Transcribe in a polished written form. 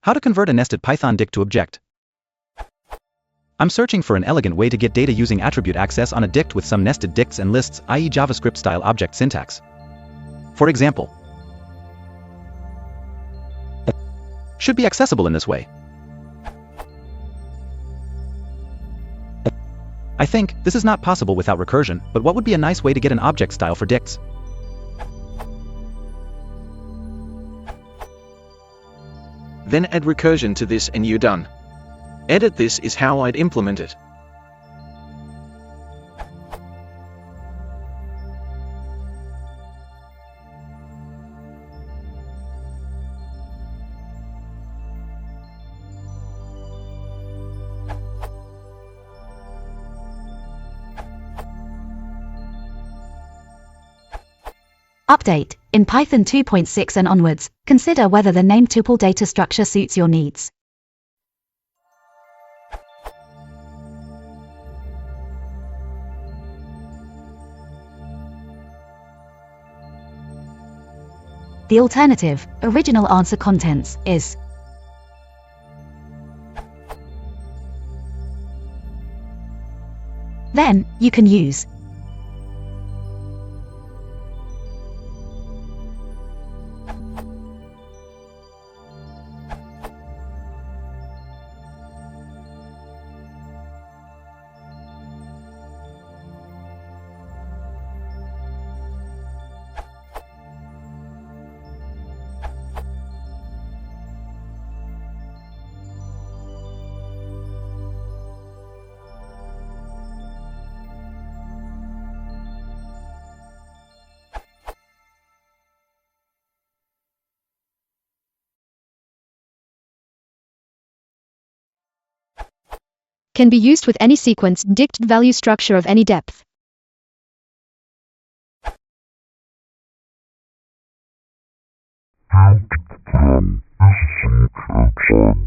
How to convert a nested Python dict to object. I'm searching for an elegant way to get data using attribute access on a dict with some nested dicts and lists, i.e. JavaScript-style object syntax. For example, should be accessible in this way. I think this is not possible without recursion, but what would be a nice way to get an object style for dicts? Then add recursion to this and you're done. Edit this is how I'd implement it. Update. In Python 2.6 and onwards, consider whether the name tuple data structure suits your needs. The alternative, original answer contents, is then you can use can be used with any sequence, dict value structure of any depth. How can a sequence